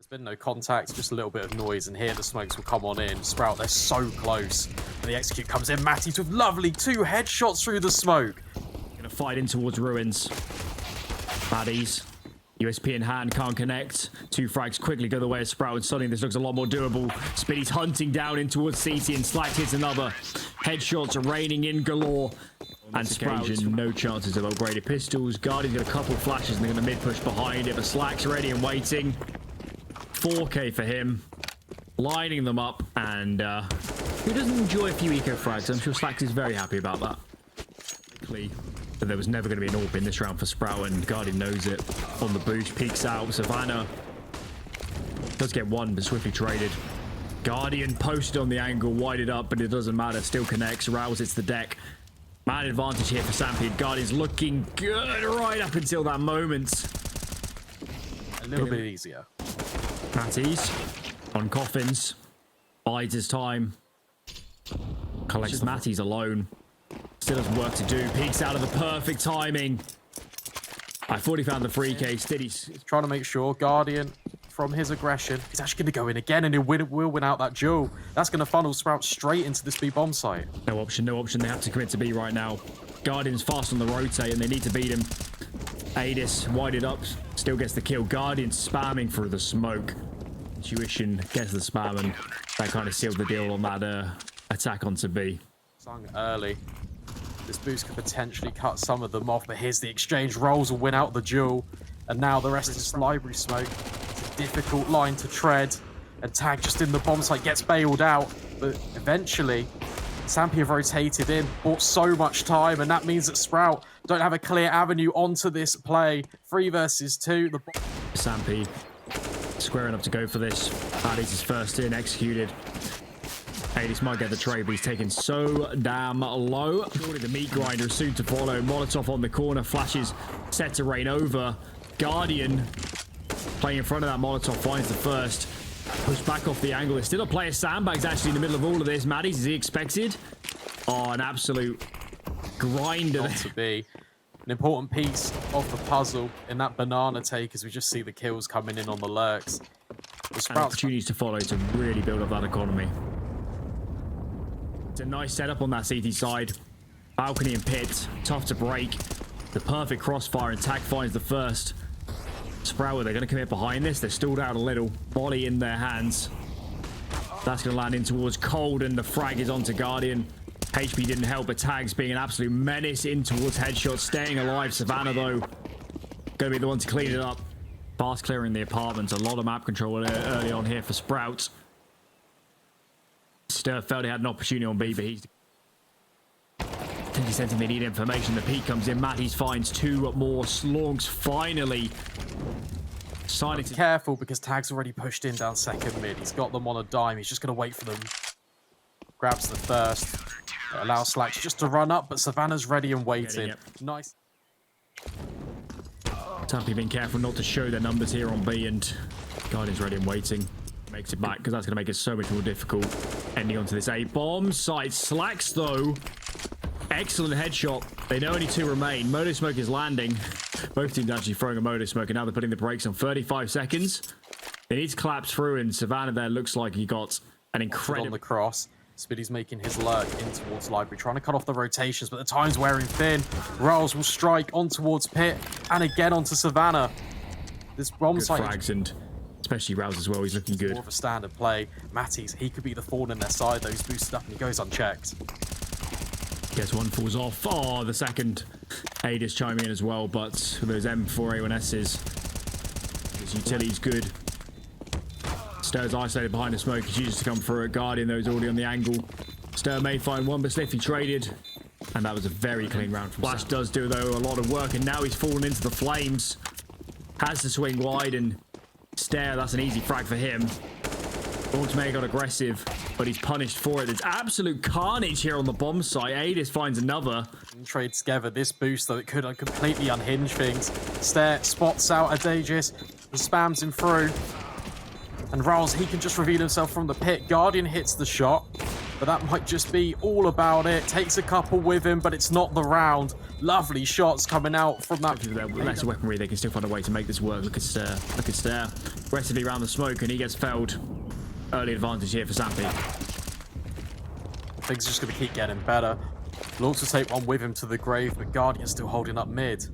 There's been no contact, just a little bit of noise, and here the smokes will come on in. Sprout, they're so close. And the execute comes in. Matties with lovely 2 headshots through the smoke. Gonna fight in towards ruins. Baddies. USP in hand, can't connect. 2 frags quickly go the way of Sprout, and suddenly this looks a lot more doable. Spitty's hunting down in towards CT, and Slack hits another. Headshots are raining in galore. And Sprout, no chances of upgraded pistols. Guardian's got a couple flashes, and they're gonna mid-push behind it, but Slack's ready and waiting. 4K for him. Lining them up, and who doesn't enjoy a few eco frags? I'm sure Slack is very happy about that. But there was never going to be an AWP in this round for Sprout, and Guardian knows it. On the boost, peeks out. Savannah does get one, but swiftly traded. Guardian posted on the angle, wided up, but it doesn't matter. Still connects. Rouse hits the deck. Man advantage here for Sampi. Guardian's looking good right up until that moment. A little bit easier. Matties on coffins. Bides his time. Collects Matties alone. Still has work to do. Peeks out of the perfect timing. I thought he found the 3K. He's trying to make sure Guardian, from his aggression, he's actually going to go in again, and he will win out that duel. That's going to funnel Sprout straight into this B bomb site. No option, no option. They have to commit to B right now. Guardian's fast on the rotate, and they need to beat him. HiGHLiGHTS wided up, still gets the kill. Guardian spamming through the smoke. Intuition gets the spam, and that kind of sealed the deal on that attack onto B. Sung early. This boost could potentially cut some of them off, but here's the exchange. Rolls will win out the duel, and now the rest is just library smoke. It's a difficult line to tread, and Tag just in the bomb site gets bailed out, but eventually Sampi have rotated in, bought so much time, and that means that Sprout don't have a clear avenue onto this play. 3 versus 2. Sampi squaring up to go for this. Baddies is first in, executed. HiGHLiGHTS might get the trade, but he's taken so damn low. Surely the meat grinder is soon to follow. Molotov on the corner, flashes set to rain over. Guardian playing in front of that Molotov, finds the first. Push back off the angle. There's still a player. Sandbags actually in the middle of all of this. Matties, is he expected? Oh, an absolute grinder. Not to be. An important piece of the puzzle in that banana take, as we just see the kills coming in on the lurks. And opportunities to follow to really build up that economy. It's a nice setup on that CT side. Balcony and pit, tough to break. The perfect crossfire, and Tag finds the first. Sprout, they're going to commit behind this. They're stalled out a little. Volley in their hands. That's going to land in towards Cold, and the frag is onto Guardian. HP didn't help, but Tag's being an absolute menace in towards headshots. Staying alive. Savannah, though, going to be the one to clean it up. Fast clearing the apartments. A lot of map control early on here for Sprout. Stir felt he had an opportunity on B, but he's sensing they need information. The peak comes in. Matties finds 2 more. Slongs finally signing to... Careful, because Tag's already pushed in down second mid. He's got them on a dime. He's just going to wait for them. Grabs the first. Allows Slacks just to run up, but Savannah's ready and waiting. Nice. Sampi being careful not to show their numbers here on B, and Guardian's ready and waiting. Makes it back, because that's going to make it so much more difficult. Ending onto this A bomb site. Slacks, though. Excellent headshot. They know only 2 remain. Moto Smoke is landing. Both teams actually throwing a Moto Smoke, and now they're putting the brakes on. 35 seconds. They need to collapse through, and Savannah there looks like he got an incredible... On the cross. Spitty's making his lurk in towards library, trying to cut off the rotations, but the time's wearing thin. Rolls will strike on towards pit, and again onto Savannah. This bomb site... frags, and especially Rouse as well. He's looking good. More of a standard play. Matties, he could be the thorn in their side, though. He's boosted up and he goes unchecked. Guess one falls off. Oh, the second aid is chiming in as well, but those M4A1Ss, his utility's good. Stir's isolated behind the smoke. He chooses to come through it. Guardian, though, is already on the angle. Stir may find one, but Sliffy traded. And that was a very clean round from Flash. Does do, though, a lot of work, and now he's fallen into the flames. Has to swing wide, and Stare, that's an easy frag for him. Ultimate got aggressive, but he's punished for it. There's absolute carnage here on the bomb site. HiGHLiGHTS finds another. Trade together this boost, though it could completely unhinge things. Stare spots out Adaegis and spams him through. And Riles, he can just reveal himself from the pit. Guardian hits the shot, but that might just be all about it. Takes a couple with him, but it's not the round. Lovely shots coming out from that. With less weaponry, they can still find a way to make this work. Look at Stair. Aggressively around the smoke, and he gets felled. Early advantage here for Sampi. Things are just going to keep getting better. lauNX will take one with him to the grave, but Guardian's still holding up mid.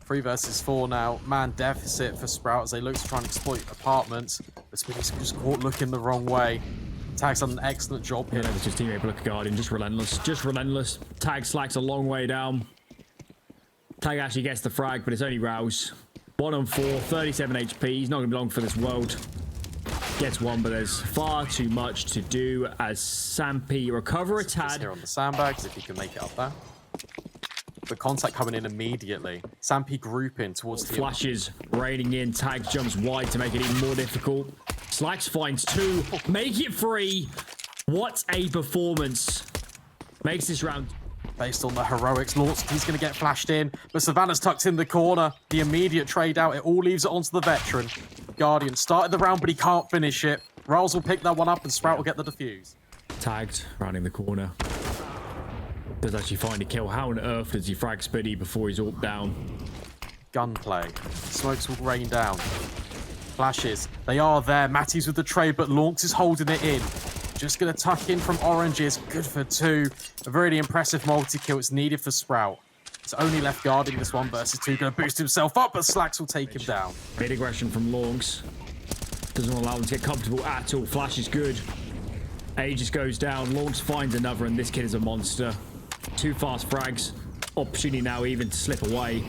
3 versus 4 now. Man deficit for Sprout as they look to try and exploit apartments. But Spinny's just caught looking the wrong way. Tag's done an excellent job here. Yeah, it's just teammate, but look at Guardian, just relentless. Just relentless. Tag slacks a long way down. Tag actually gets the frag, but it's only Rouse. 1 on 4, 37 HP. He's not going to be long for this world. Gets one, but there's far too much to do as Sampi recover a tad. Here on the sandbags, if he can make it up there. The contact coming in immediately. Sampi grouping towards the flashes raining in. Tag jumps wide to make it even more difficult. Slacks finds 2. Make it 3. What a performance. Makes this round. Based on the heroics, lauNX, he's going to get flashed in, but Savannah's tucked in the corner. The immediate trade out, it all leaves it onto the veteran. Guardian started the round, but he can't finish it. Riles will pick that one up, and Sprout will get the defuse. Tagged, rounding the corner. Does actually find a kill. How on earth does he frag Spiddy before he's AWP down? Gunplay. Smokes will rain down. Flashes. They are there. Matty's with the trade, but lauNX is holding it in. Just going to tuck in from Oranges. Good for 2. A really impressive multi-kill. It's needed for Sprout. It's only left Guardian this 1 versus 2. Going to boost himself up, but Slacks will take him down. Big aggression from lauNX. Doesn't allow them to get comfortable at all. Flash is good. Aegis goes down. lauNX finds another, and this kid is a monster. 2 fast frags. Opportunity now even to slip away.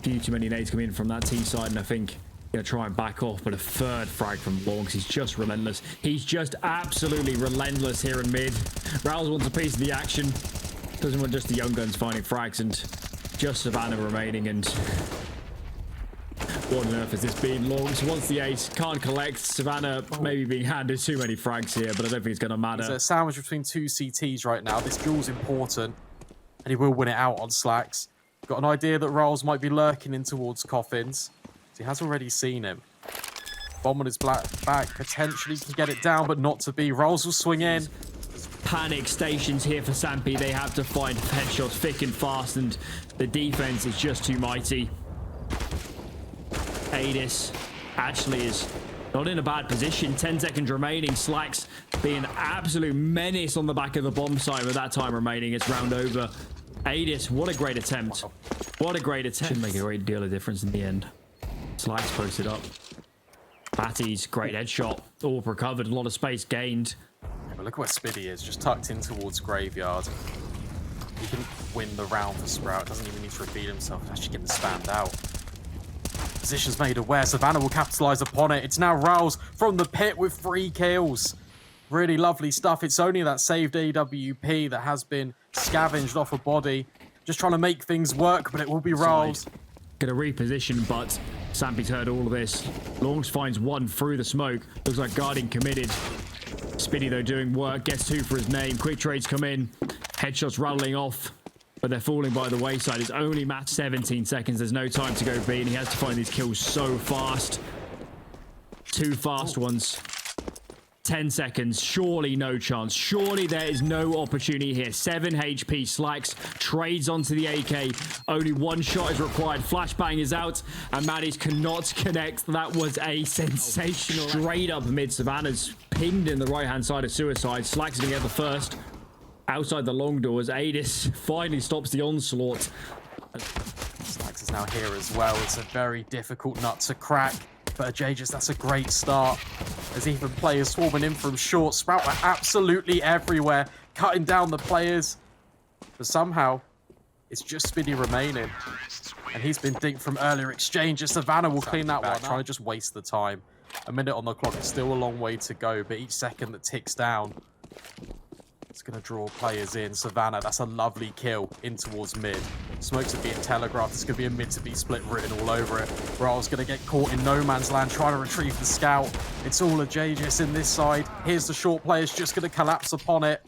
Few too many nades come in from that T side, and I think gonna try and back off, but a 3rd frag from lauNX. He's just relentless. He's just absolutely relentless here in mid. Rouse wants a piece of the action. Doesn't want just the young guns finding frags, and just Savannah remaining. And what on earth has this been? lauNX wants the ace, can't collect. Savannah maybe being handed too many frags here, but I don't think it's gonna matter. There's a sandwich between 2 CTs right now. This duel's important, and he will win it out on Slacks. Got an idea that Riles might be lurking in towards Coffins. He has already seen him. Bomb on his back, potentially can get it down, but not to be. Rolls will swing in. Panic stations here for Sampi. They have to find headshots thick and fast, and the defense is just too mighty. HiGHLiGHTS actually is not in a bad position. 10 seconds remaining. Slacks being an absolute menace on the back of the bomb site with that time remaining. It's round over. HiGHLiGHTS, what a great attempt. What a great attempt. Should make a great deal of difference in the end. Slacks posted up. Batty's great headshot. All recovered. A lot of space gained. Yeah, but look where Spiddy is. Just tucked in towards Graveyard. He can win the round for Sprout. Doesn't even need to repeat himself. Actually getting spammed out. Position's made aware. Savannah will capitalize upon it. It's now Rouse from the pit with 3 kills. Really lovely stuff. It's only that saved AWP that has been scavenged off a body. Just trying to make things work, but it will be Rouse. Gonna reposition, but Sampi's heard all of this. lauNX finds 1 through the smoke. Looks like Guardian committed. Spinny, though, doing work. Gets 2 for his name. Quick trades come in. Headshots rattling off, but they're falling by the wayside. It's only match 17 seconds. There's no time to go B, and he has to find these kills so fast. 2 fast ones. 10 seconds. Surely no chance. Surely there is no opportunity here. 7 HP. Slacks trades onto the AK. Only 1 shot is required. Flashbang is out, and Maddies cannot connect. That was a sensational. Straight up mid. Savannah's pinned in the right-hand side of Suicide. Slacks going to get the first. Outside the long doors, HiGHLiGHTS finally stops the onslaught. Slacks is now here as well. It's a very difficult nut to crack. But Aegis, that's a great start. There's even players swarming in from short. Sprout are absolutely everywhere, cutting down the players. But somehow, it's just Spiddy remaining. And he's been dinked from earlier exchanges. Savannah will clean that one. Trying to just waste the time. A minute on the clock. It's still a long way to go, but each second that ticks down, it's going to draw players in. Savannah, that's a lovely kill in towards mid. Smokes are being telegraphed. It's going to be a mid to be split written all over it. Riles going to get caught in no man's land trying to retrieve the scout. It's all a Aegis in this side. Here's the short players just going to collapse upon it,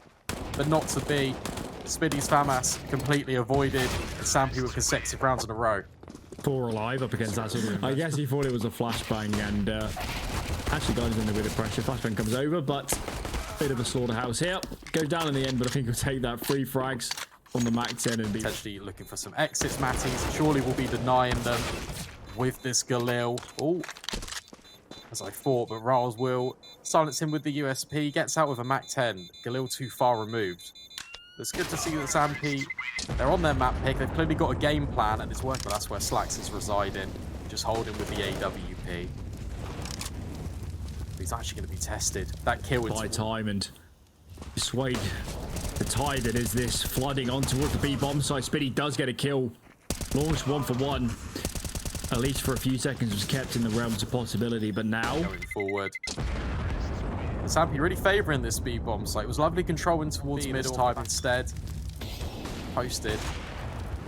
but not to be. Spiddy's FAMAS completely avoided, and Sampi with consecutive rounds in a row. 4 alive up against that sort of. I guess he thought it was a flashbang, and actually got him in there with the pressure. Flashbang comes over, but bit of a slaughterhouse here. Goes down in the end, but I think he'll take that. 3 frags. on the Mac 10 and be Potentially looking for some exits. Matties surely will be denying them with this Galil. Oh, as I thought, but Riles will silence him with the USP. Gets out with a Mac 10. Galil too far removed. It's good to see that Sampi, they're on their map pick. They've clearly got a game plan and it's working. But that's where Slacks is residing. Just holding with the AWP. He's actually going to be tested. That kill by time and persuade the tide that is this flooding on towards the B bomb site. Spitty does get a kill. Launched 1 for 1. At least for a few seconds was kept in the realms of possibility, but now going forward. Sampi really favouring this B bomb site. It was lovely controlling towards middle time instead. Posted.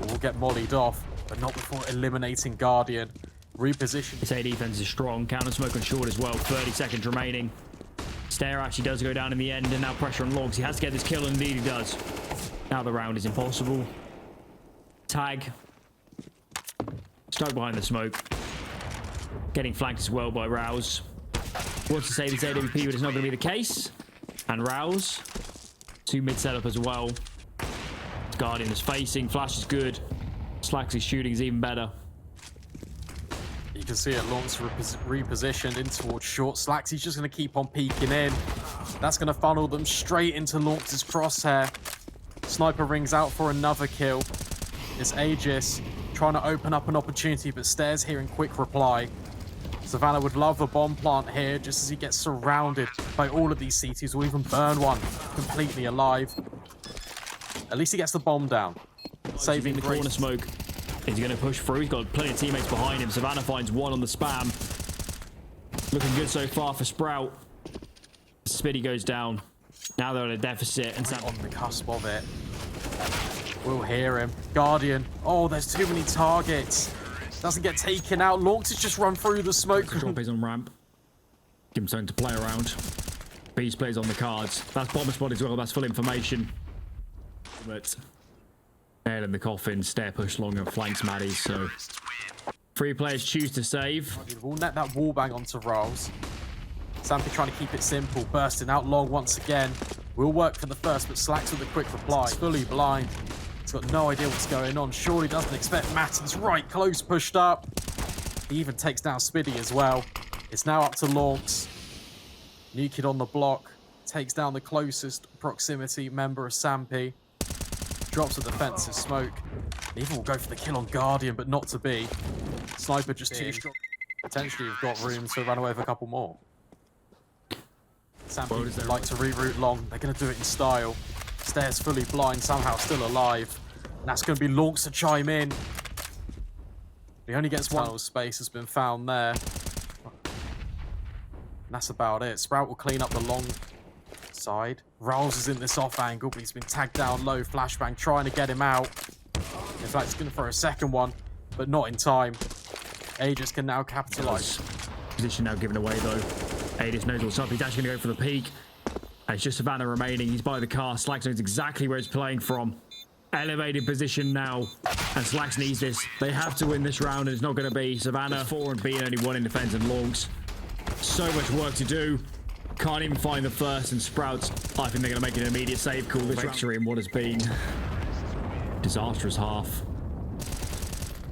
Will get mollied off, but not before eliminating Guardian. Reposition. This A defense is strong. Counter smoke on short as well. 30 seconds remaining. Stair actually does go down in the end, and now pressure on Logs. He has to get this kill, and indeed he does. Now the round is impossible. Tag. Stuck behind the smoke. Getting flanked as well by Rouse. Wants to save his AWP, but it's not going to be the case. And Rouse. 2 mid setup as well. Guardian is facing. Flash is good. Slacks' shooting is even better. You can see it, lauNX repositioned in towards short. Slacks, he's just going to keep on peeking in. That's going to funnel them straight into lauNX's crosshair. Sniper rings out for another kill. It's Aegis trying to open up an opportunity, but Stairs here in quick reply. Savannah would love a bomb plant here, just as he gets surrounded by all of these CTs. Will even burn one completely alive. At least he gets the bomb down. Saving the corner smoke. Is he going to push through? He's got plenty of teammates behind him. Savannah finds one on the spam. Looking good so far for Sprout. Spitty goes down. Now they're at a deficit. And on the cusp of it. We'll hear him. Guardian. Oh, there's too many targets. Doesn't get taken out. lauNX has just run through the smoke. Drop is on ramp. Give him something to play around. Beast plays on the cards. That's bomber spot as well. That's full information. But nail in the coffin. Stair push long and flanks Maddie. So 3 players choose to save. We'll net that wall bang onto Rolls. Sampi trying to keep it simple. Bursting out long once again. Will work for the first, but Slacks with a quick reply. He's fully blind. He's got no idea what's going on. Surely doesn't expect Matty's right close pushed up. He even takes down Spiddy as well. It's now up to lauNX. New kid on the block. Takes down the closest proximity member of Sampi. Drops a defensive smoke. Even will go for the kill on Guardian, but not to be. Sniper just too strong. Potentially have got room to run away with a couple more. Sampi would like to reroute long. They're going to do it in style. Stairs fully blind, somehow still alive. And that's going to be lauNX to chime in. He only gets one. Space has been found there. And that's about it. Sprout will clean up the long side. Rolls is in this off angle, but he's been tagged down low. Flashbang trying to get him out. In fact, he's going to throw a second one, but not in time. Aegis can now capitalize. Position now given away though. Aegis knows what's up. He's actually going to go for the peak. And it's just Savannah remaining. He's by the car. Slacks knows exactly where he's playing from. Elevated position now. And Slacks needs this. They have to win this round, and it's not going to be Savannah 4 and B and only 1 in defense and lauNX. So much work to do. Can't even find the first, and Sprouts, I think they're going to make an immediate save call. This victory in what has been disastrous half.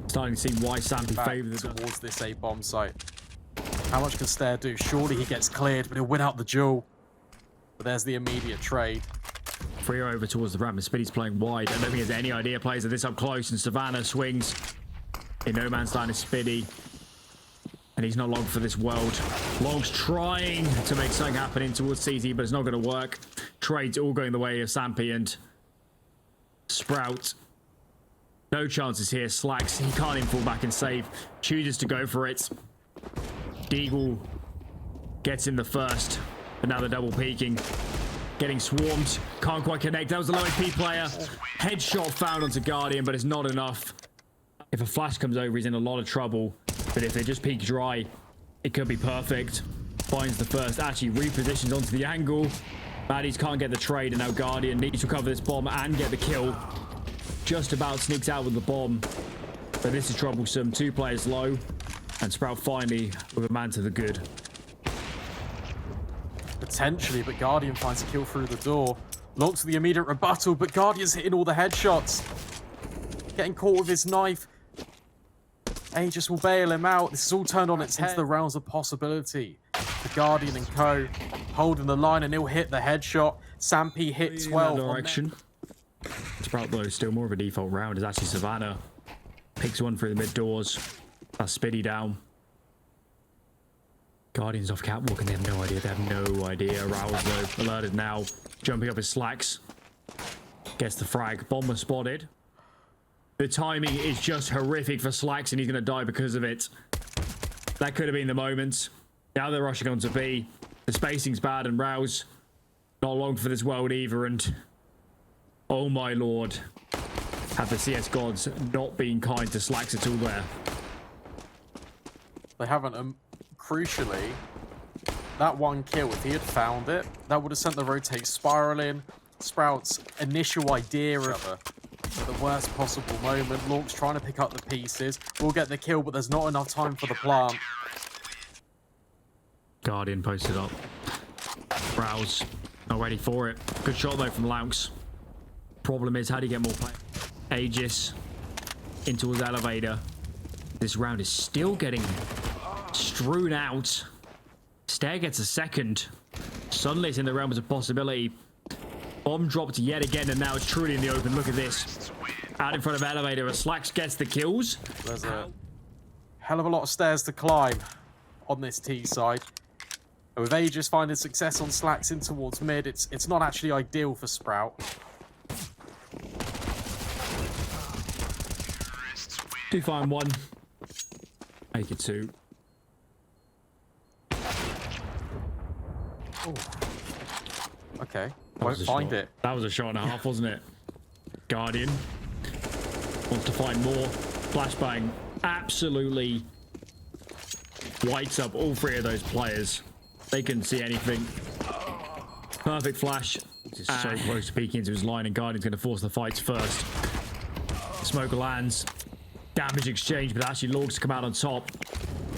Starting to see why Sampi favoured towards this A bomb site. How much can Stair do? Surely he gets cleared, but he'll win out the duel. But there's the immediate trade. Free over towards the ramp, and Spitty's playing wide. I don't think he has any idea plays are this up close, and Savannah swings in no man's land is Spitty. And he's not long for this world. lauNX trying to make something happen in towards CT, but it's not going to work. Trades all going the way of Sampi and Sprout. No chances here. Slacks, he can't even fall back and save. Chooses to go for it. Deagle gets in the first, but now they're double peeking. Getting swarmed. Can't quite connect. That was the low HP player. Headshot found onto Guardian, but it's not enough. If a flash comes over, he's in a lot of trouble. But if they just peek dry, it could be perfect. Finds the first. Actually repositions onto the angle. Baddies can't get the trade, and now Guardian needs to recover this bomb and get the kill. Just about sneaks out with the bomb. But this is troublesome. 2 players low. And Sprout finally with a man to the good. Potentially, but Guardian finds a kill through the door. lauNX to the immediate rebuttal, but Guardian's hitting all the headshots. Getting caught with his knife. Aegis will bail him out. This is all turned on its head. Into the realms of possibility. The Guardian and co. holding the line, and he'll hit the headshot. Sampi hit 12. Direction. Sprout, though, still more of a default round. Is actually Savannah. Picks one through the mid doors. That's Spiddy down. Guardians off catwalk, and they have no idea. They have no idea. Rouse, though, alerted now. Jumping up his slacks. Gets the frag. Bomber spotted. The timing is just horrific for Slacks, and he's going to die because of it. That could have been the moment. Now they're rushing on to B. The spacing's bad, and Rouse not long for this world either. And oh my lord, have the CS gods not been kind to Slacks at all there? They haven't. Crucially, that one kill, if he had found it, that would have sent the rotate spiraling. Sprout's initial idea of at the worst possible moment. lauNX trying to pick up the pieces. We'll get the kill, but there's not enough time for the plant. Guardian posted up. Rouse not ready for it. Good shot though from lauNX. Problem is, how do you get more play? Aegis into his elevator. This round is still getting strewn out. Stair gets a second. Suddenly it's in the realms of possibility. Bomb dropped yet again, and now it's truly in the open. Look at this. Out in front of elevator, as Slacks gets the kills. There's a hell of a lot of stairs to climb on this T side. And with Aegis finding success on Slacks in towards mid, it's not actually ideal for Sprout. Do find one. Make it two. Ooh. Okay. Won't find it. That was a shot and a half, wasn't it? Guardian wants to find more. Flashbang absolutely whites up all three of those players. They couldn't see anything. Perfect flash. This is so close to peeking into his line, and Guardian's going to force the fights first. Smoke lands. Damage exchange, but actually lauNX come out on top.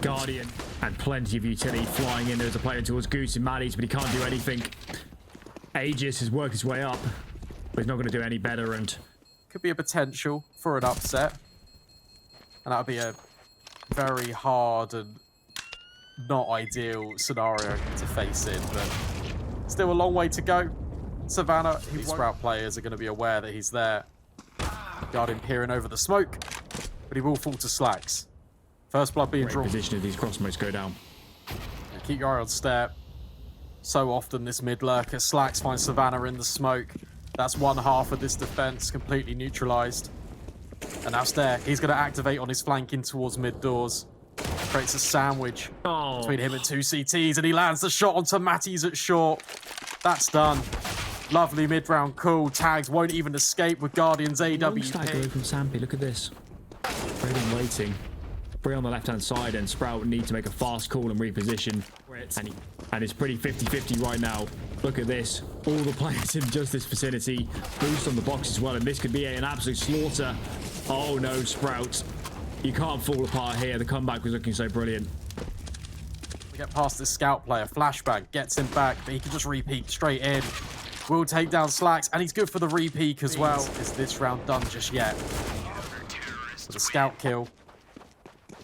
Guardian and plenty of utility flying in. There's a player towards Goose and Maddie's, but he can't do anything. Aegis has worked his way up, but he's not going to do any better, and could be a potential for an upset. And that would be a very hard and not ideal scenario to face in, but still a long way to go. Savannah, these Sprout players are going to be aware that he's there. Guardian peering over the smoke, but he will fall to Slacks. First blood being drawn. Position of these cross smokes go down. And keep your eye on Stair. So often this mid lurker. Slacks finds Savannah in the smoke. That's one half of this defense completely neutralized. And now Stair, he's going to activate on his flanking towards mid doors. Creates a sandwich between him and two CTs, and he lands the shot onto Matty's at short. That's done. Lovely mid-round call. Tags won't even escape with Guardian's AWP. Stack away from Sampi. Look at this. Raiden waiting. Free on the left-hand side, and Sprout need to make a fast call and reposition. And it's pretty 50-50 right now. Look at this. All the players in just this vicinity. Boost on the box as well, and this could be an absolute slaughter. Oh no, Sprout. You can't fall apart here. The comeback was looking so brilliant. We get past this scout player. Flashbang gets him back, but he can just re-peek straight in. Will take down Slacks, and he's good for the re-peek as well. Is this round done just yet? With a scout kill.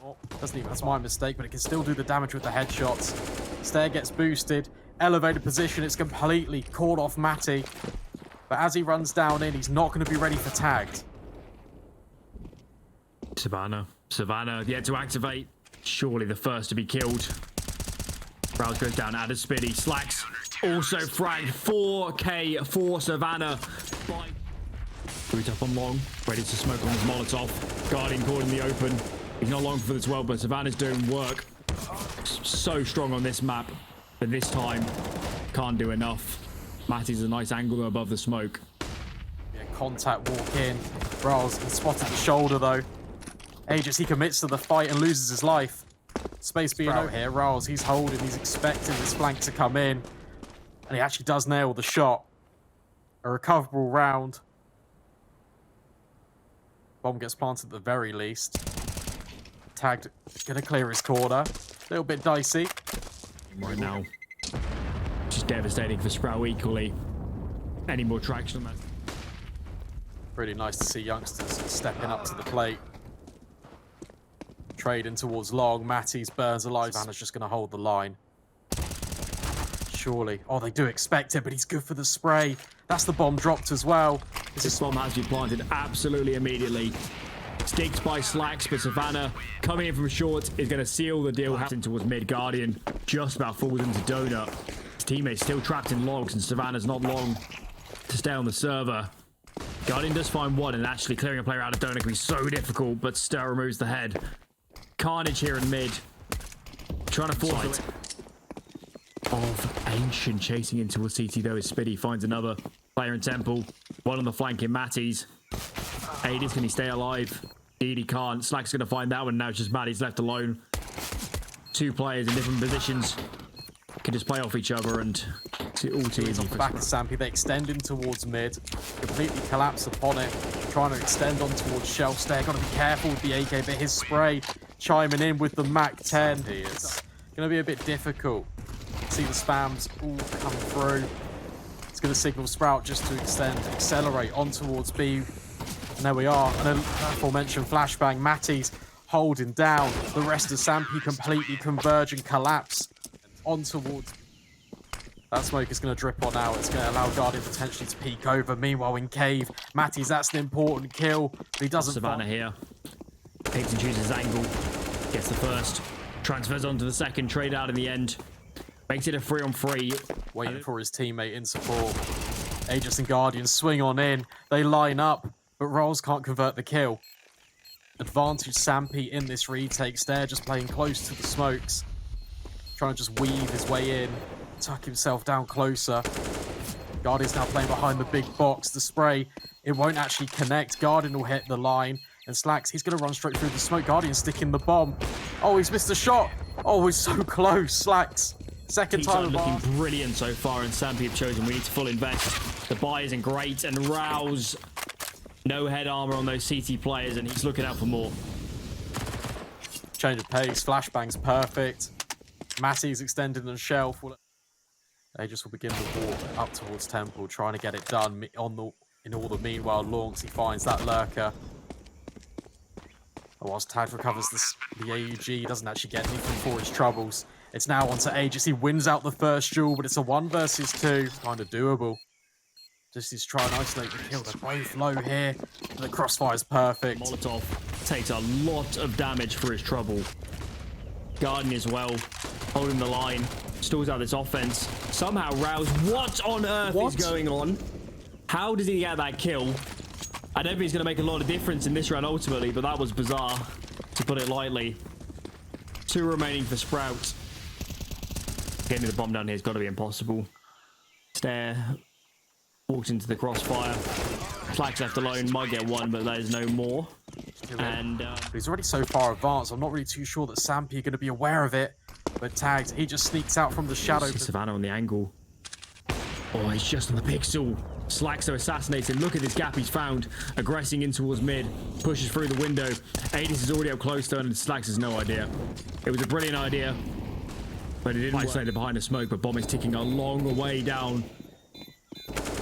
Oh, doesn't even, that's my mistake, but it can still do the damage with the headshots. Stair gets boosted. Elevated position, it's completely caught off Matty. But as he runs down in, he's not going to be ready for tagged. Savannah yet to activate. Surely the first to be killed. Rouse goes down, added Spiddy. Slacks also fragged. 4K for Savannah. Boot up on long, ready to smoke on his Molotov. Guardian caught in the open. He's not long for this well, but Savannah's doing work. So strong on this map, but this time can't do enough. Matty's a nice angle above the smoke. Yeah, contact walk in. Rouse spotted the shoulder though. Aegis, he commits to the fight and loses his life. Space being out here. Rouse, he's holding, he's expecting this flank to come in. And he actually does nail the shot. A recoverable round. Bomb gets planted at the very least. Tagged, gonna clear his corner. A little bit dicey. Right now. Just devastating for Sprout equally. any more traction on that. Really nice to see youngsters stepping up to the plate. Trading towards long. Matty's burns alive. Savannah's just going to hold the line. Surely. Oh, they do expect it, but he's good for the spray. That's the bomb dropped as well. This bomb has to be planted absolutely immediately. Sticks by Slacks, but Savannah coming in from short is going to seal the deal. Happening towards mid. Guardian just about falls into Donut. His teammate's still trapped in logs, and Savannah's not long to stay on the server. Guardian does find one, and actually clearing a player out of Donut can be so difficult, but Stir removes the head. Carnage here in mid. Trying to force it. Of Ancient chasing in towards CT though as Spiddy finds another player in Temple. One on the flank in Matty's. Adis, can he stay alive? Indeed he can't. Slack's going to find that one. Now it's just Matty's left alone. Two players in different positions. Can just play off each other and all too easy. Off the back of Sampi, they extend him towards mid. Completely collapse upon it. Trying to extend on towards Shelf Stair. Got to be careful with the AK, but his spray chiming in with the MAC-10. It's going to be a bit difficult. See the spams all come through. It's going to signal Sprout just to accelerate on towards B. And there we are. And aforementioned flashbang. Matty's holding down. The rest of Sampi completely converge and collapse on towards. That smoke is going to drip on out. It's going to allow Guardian potentially to peek over. Meanwhile, in Cave, Matty's, that's an important kill. But he doesn't. Savannah here. Picks and chooses angle. Gets the first. Transfers onto the second. Trade out in the end. Makes it a 3-on-3. Waiting for his teammate in support. Aegis and Guardian swing on in. They line up, but Rolls can't convert the kill. Advantage Sampi in this retake. Stair just playing close to the smokes. Trying to just weave his way in. Tuck himself down closer. Guardian's now playing behind the big box. The spray, it won't actually connect. Guardian will hit the line. And Slacks, he's going to run straight through the smoke. Guardian sticking the bomb. Oh, he's missed a shot. Oh, he's so close. Slacks. Second time looking brilliant so far, and Sampi have chosen we need to full invest. The buy isn't great, and Rouse, no head armor on those CT players, and he's looking out for more. Change of pace, flashbang's perfect. Matty's extended on shelf. They just will begin to walk up towards Temple, trying to get it done in all the meanwhile. lauNX, he finds that lurker. Whilst Tag recovers the AUG, he doesn't actually get anything for his troubles. It's now onto Aegis. He wins out the first duel, but it's a 1 versus 2. Kind of doable. Just he's trying to isolate the kill. They're both low here. The crossfire is perfect. Molotov takes a lot of damage for his trouble. Guardian as well, holding the line. Stalls out this offense. Somehow Rouse, what on earth is going on? How does he get that kill? I don't think he's going to make a lot of difference in this round ultimately, but that was bizarre, to put it lightly. 2 remaining for Sprout. Getting the bomb down here has got to be impossible. Stair walks into the crossfire. Slacks left alone, might get one, but there's no more. And he's already so far advanced. I'm not really too sure that Sampi are going to be aware of it. But Tagged, he just sneaks out from the shadow. Savannah on the angle. Oh, he's just on the pixel. Slacks are assassinated. Look at this gap he's found. Aggressing in towards mid. Pushes through the window. Adis is already up close to him, and Slacks has no idea. It was a brilliant idea. But it didn't isolate it behind the smoke, but bomb is ticking a long way down.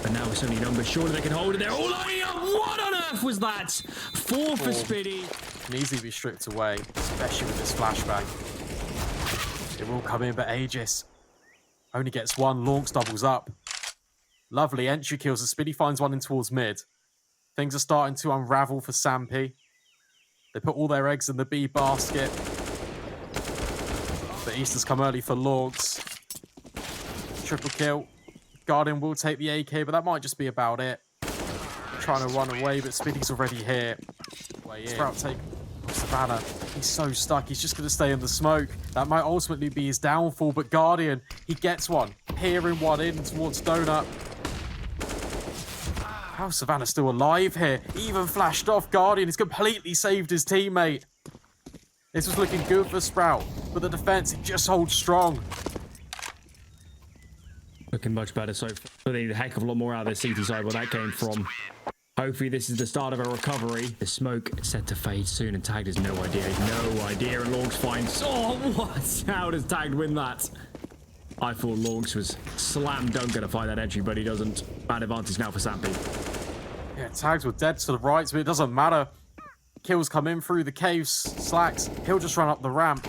And now it's only numbers. Surely they can hold it. They're all lining up. What on earth was that? 4 for Spiddy. Can easily be stripped away, especially with this flashbang. It will come in, but Aegis only gets 1. lauNX doubles up. Lovely entry kills as Spiddy finds one in towards mid. Things are starting to unravel for Sampi. They put all their eggs in the B basket. The Easters come early for lauNX. Triple kill. Guardian will take the AK, but that might just be about it. Trying to run away, but Spiddy's already here. Sprout take Savannah. He's so stuck. He's just going to stay in the smoke. That might ultimately be his downfall, but Guardian, he gets one. Peering one in towards Donut. How Savannah's still alive here. He even flashed off. Guardian has completely saved his teammate. This was looking good for Sprout, but the defense, it just holds strong. Looking much better so far. But they need a heck of a lot more out of their CT side where that came from. Hopefully this is the start of a recovery. The smoke set to fade soon, and Tagged has no idea. No idea, and lauNX finds... Oh, what? How does Tagged win that? I thought lauNX was slam dunk going to find that entry, but he doesn't. Bad advantage now for Sampi. Yeah, tags were dead to the right, but it doesn't matter. Kills come in through the caves, Slacks. He'll just run up the ramp.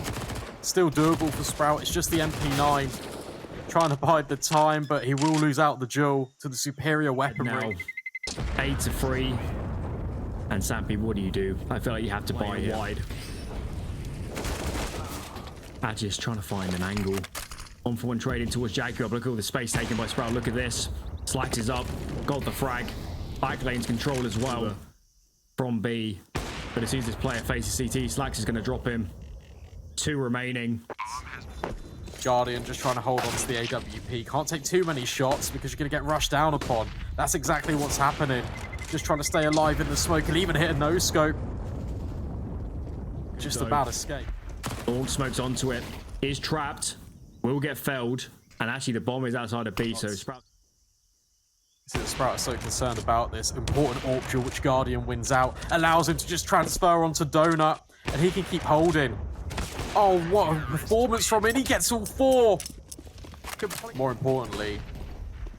Still doable for Sprout. It's just the MP9 trying to bide the time, but he will lose out the duel to the superior weaponry. Now, 8-3. And Sampi, what do? I feel like you have to buy wide. Just trying to find an angle. 1-for-1 trading towards Jacob. Look at all the space taken by Sprout. Look at this. Slacks is up. Got the frag. Back lane's control as well from B. But as soon as this player faces CT, Slacks is going to drop him. 2 remaining. Guardian just trying to hold on to the AWP. Can't take too many shots because you're going to get rushed down upon. That's exactly what's happening. Just trying to stay alive in the smoke and even hit a no-scope. Just about escape. All smokes onto it. Is trapped. Will get felled. And actually the bomb is outside of B, so Sprout... See that Sprout is so concerned about this important AWP duel, which Guardian wins out. Allows him to just transfer onto Donut. And he can keep holding. Oh, what a performance from him. He gets all 4. More importantly,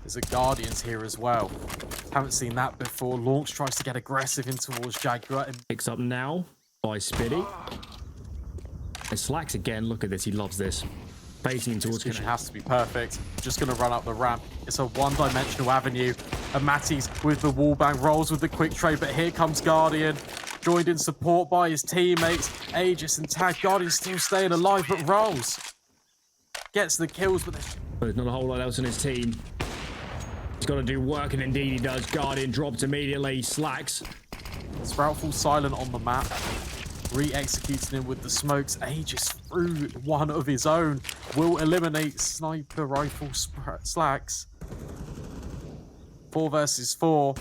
there's a Guardians here as well. Haven't seen that before. lauNX tries to get aggressive in towards Jaguar. Picks up now by Spiddy. And Slacks again. Look at this. He loves this. Facing towards Execution has to be perfect. Just going to run up the ramp. It's a one-dimensional avenue. And Matty's with the wallbang, rolls with the quick trade, but here comes Guardian. Joined in support by his teammates. Aegis and Tag. Guardian still staying alive, but rolls. Gets the kills, but there's not a whole lot else in his team. He's got to do work, and indeed he does. Guardian dropped immediately. Slacks. Sprout falls silent on the map. Re-executing him with the smokes. Aegis through one of his own. Will eliminate sniper rifle Slacks. 4 versus 4.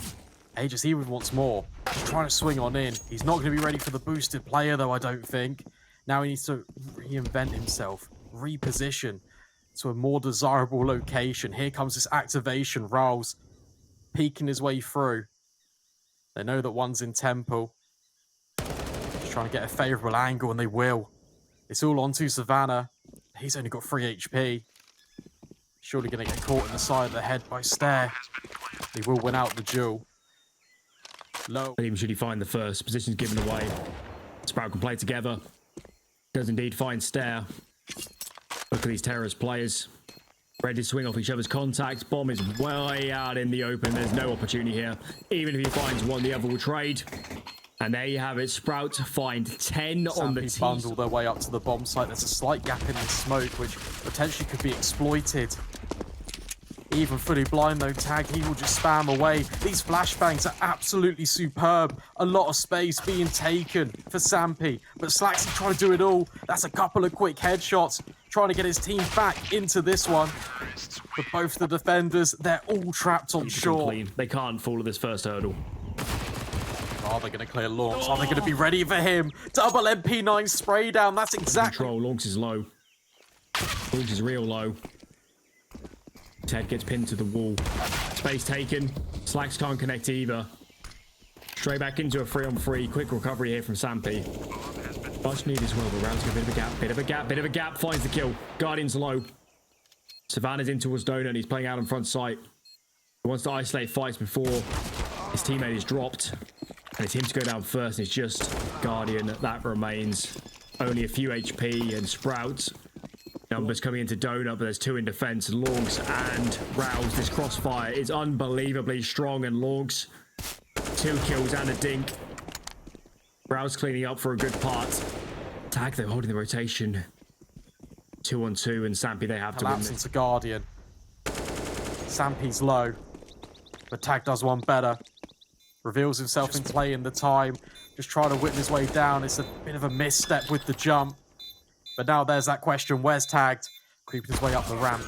Aegis even wants more. He's trying to swing on in. He's not going to be ready for the boosted player, though, I don't think. Now he needs to reinvent himself. Reposition to a more desirable location. Here comes this activation. Rolls. Peeking his way through. They know that one's in Temple. Trying to get a favourable angle, and they will. It's all onto Savannah. He's only got 3 HP. Surely going to get caught in the side of the head by Stare. He will win out the duel. Low. Even should he find the first. Position's given away. Sprout can play together. Does indeed find Stare. Look at these terrorist players. Ready to swing off each other's contacts. Bomb is way out in the open. There's no opportunity here. Even if he finds one, the other will trade. And there you have it. Sprout find 10 on the Sampi bundle their way up to the bomb site. There's a slight gap in the smoke, which potentially could be exploited. Even fully blind, though, Tag, he will just spam away. These flashbangs are absolutely superb. A lot of space being taken for Sampi. But Slacks is trying to do it all. That's a couple of quick headshots. Trying to get his team back into this one. But both the defenders, they're all trapped on shore. They can't fall at this first hurdle. Are they going to clear lauNX? Are they going to be ready for him? Double MP9 spray down. That's exactly... Control. lauNX is low. lauNX is real low. Ted gets pinned to the wall. Space taken. Slacks can't connect either. Straight back into a 3-on-3. Quick recovery here from Sampi. Much need as well, but rounds got a bit of a gap. Bit of a gap. Finds the kill. Guardian's low. Savannah's in towards Donut, and he's playing out on front site. He wants to isolate fights before his teammate is dropped. And it's him to go down first, and it's just Guardian that remains. Only a few HP, and Sprout. Numbers coming into Donut, but there's 2 in defense. lauNX and Rouse. This crossfire is unbelievably strong, and lauNX 2 kills and a dink. Rouse cleaning up for a good part. Tag, though, holding the rotation. 2-on-2, and Sampi, they have to win this. Into Guardian. Sampi's low, but Tag does one better. Reveals himself in play in the time. Just trying to whip his way down. It's a bit of a misstep with the jump. But now there's that question. Where's Tagged? Creeping his way up the ramp.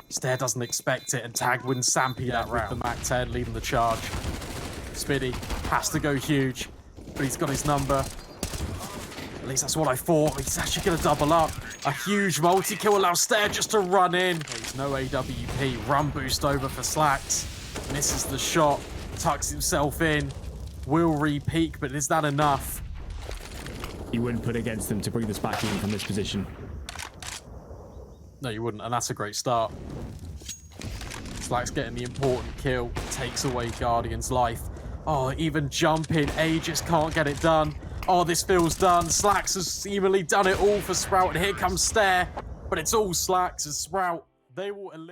Stare doesn't expect it, and Tag wins Sampi that round. With the Mac 10 leading the charge. Spiddy has to go huge, but he's got his number. At least that's what I thought. He's actually going to double up. A huge multi-kill allows Stare just to run in. There's no AWP. Run boost over for Slacks. Misses the shot. Tucks himself in. Will re-peak, but is that enough? You wouldn't put against them to bring this back in from this position. No, you wouldn't, and that's a great start. Slack's getting the important kill, takes away Guardian's life. Oh, even jumping, Aegis can't get it done. Oh, this feels done. Slacks has seemingly done it all for Sprout, and here comes Stare. But it's all Slacks and Sprout. They will eliminate.